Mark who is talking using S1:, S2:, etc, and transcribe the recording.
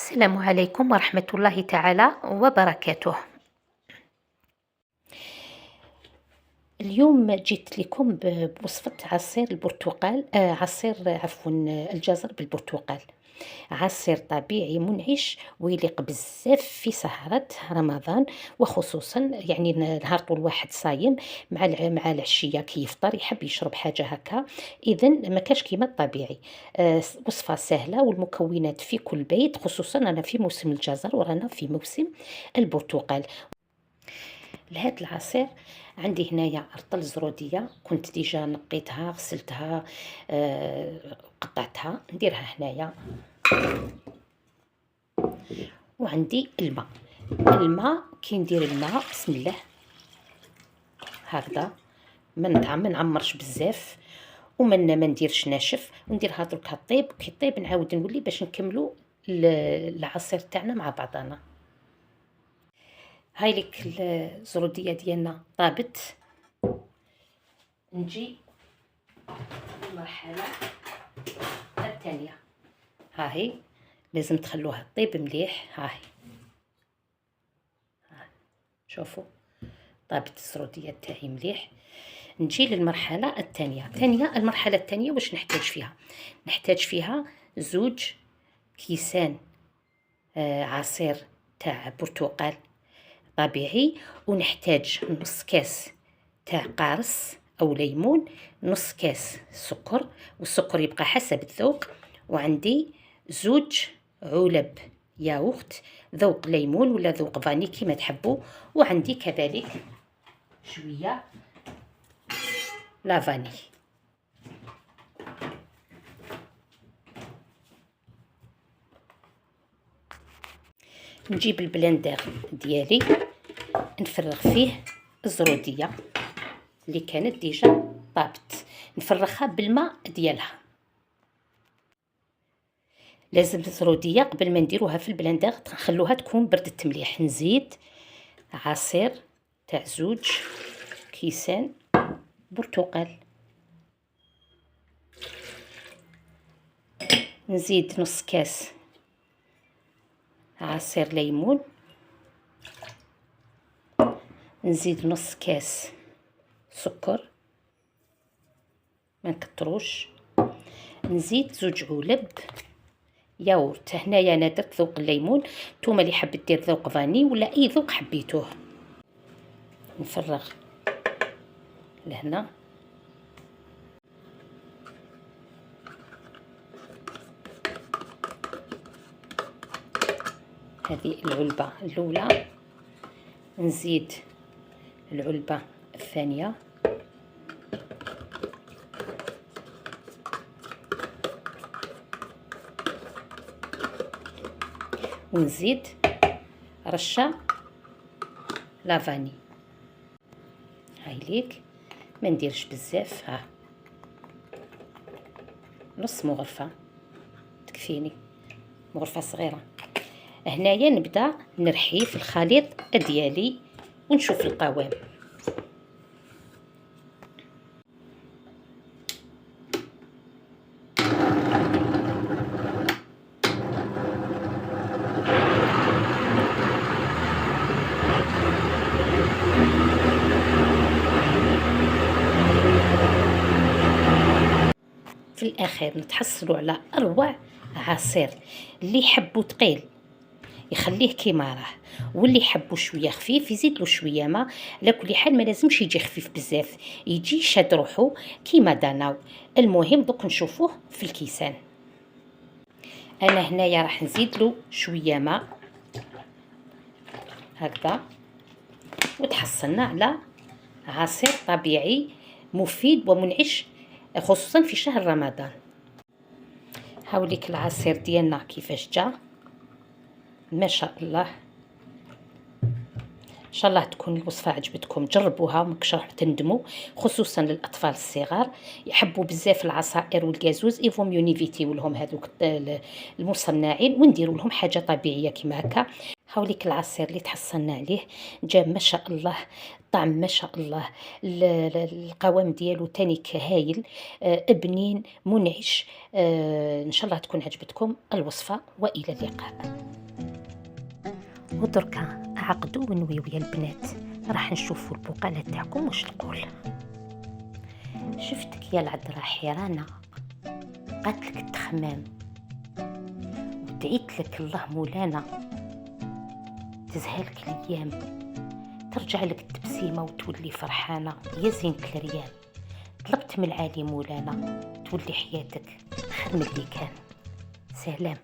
S1: السلام عليكم ورحمة الله تعالى وبركاته. اليوم جيت لكم بوصفة عصير البرتقال، الجزر بالبرتقال. عصير طبيعي منعش ويليق بزاف في سهرة رمضان، وخصوصا يعني نهار طول واحد صايم مع العشية كي يفطر يحب يشرب حاجة هكا. إذا ما كاش كيما الطبيعي. وصفة سهلة والمكونات في كل بيت، خصوصا أنا في موسم الجزر ورانا في موسم البرتقال. لهاد العصير عندي هنايا رطل زروديه، كنت ديجا نقيتها غسلتها، قطعتها نديرها هنايا. وعندي الماء كي ندير الماء بسم الله هكذا، ما نعمرش بزاف وما نديرش ناشف، ونديرها درك طيب. كي طيب نعاود نولي باش نكملوا العصير تاعنا مع بعضنا. هاي لك الزروديه ديالنا طابت. نجي المرحله الثانيه، هاهي لازم تخلوها طيب مليح. هاهي شوفوا طابت الزروديه تاعي مليح. نجي للمرحله الثانيه. المرحله الثانيه واش نحتاج فيها 2 كيسان عصير تاع برتقال طبيعي، ونحتاج نص كاس تاع قارص او ليمون، نص كاس سكر، والسكر يبقى حسب الذوق. وعندي 2 علب ياغورت ذوق ليمون ولا ذوق فاني كيما تحبوا. وعندي كذلك شويه لافاني. نجيب البلندر ديالي نفرغ فيه الزروديه اللي كانت ديجا طابت، نفرغها بالماء ديالها. لازم الزروديه قبل ما نديروها في البلندر نخلوها تكون بردت مليح. نزيد عصير تاع 2 كيسان برتقال، نزيد نص كاس عصير ليمون، نزيد نص كاس سكر ما نكتروش، نزيد 2 علب ياغورت. هنايا انا درت ذوق الليمون، نتوما اللي حاب دير ذوق فاني ولا اي ذوق حبيتوه. نفرغ لهنا. هذه العلبة الأولى، نزيد العلبة الثانية، ونزيد رشة لافاني. هاي ليك ما نديرش بزاف، ها نص مغرفة تكفيني، مغرفة صغيرة. هنايا نبدا نرحي في الخليط ديالي ونشوف القوام. في الاخير نتحصلوا على اروع عصير. اللي يحبوا ثقيل يخليه كيما راه، واللي يحبوا شويه خفيف يزيد له شويه ما. على كل حال ما لازمش يجي خفيف بزاف، يجي شاد روحو كيما داناو. المهم دوك نشوفوه في الكيسان. انا هنايا راح نزيد له شويه ماء هكذا، وتحصلنا على عصير طبيعي مفيد ومنعش خصوصا في شهر رمضان. هاوليك العصير ديالنا كيفاش جا ما شاء الله. ان شاء الله تكون الوصفه عجبتكم، جربوها ماكش راح تندموا، خصوصا للاطفال الصغار يحبوا بزاف العصائر والكازوز. ايفو ميو نيفيتيو لهم هذوك المصنعين ونديروا لهم حاجه طبيعيه كيما هكا. هاوليك العصير اللي تحصلنا عليه جا ما شاء الله، الطعم ما شاء الله، القوام ديالو تانيك هايل، بنين منعش. ان شاء الله تكون عجبتكم الوصفه، والى اللقاء. ودركا عقدوا ونويو يا البنات، راح نشوفوا البقالة تاعكم واش تقول. شفتك يا العذراء حيرانة، قاتلك التخمام، ودعيت لك الله مولانا تزهالك الايام، ترجع لك التبسيمة وتولي فرحانة يا زينة الريان. طلبت من العالي مولانا تولي حياتك خير من اللي كان. سلام.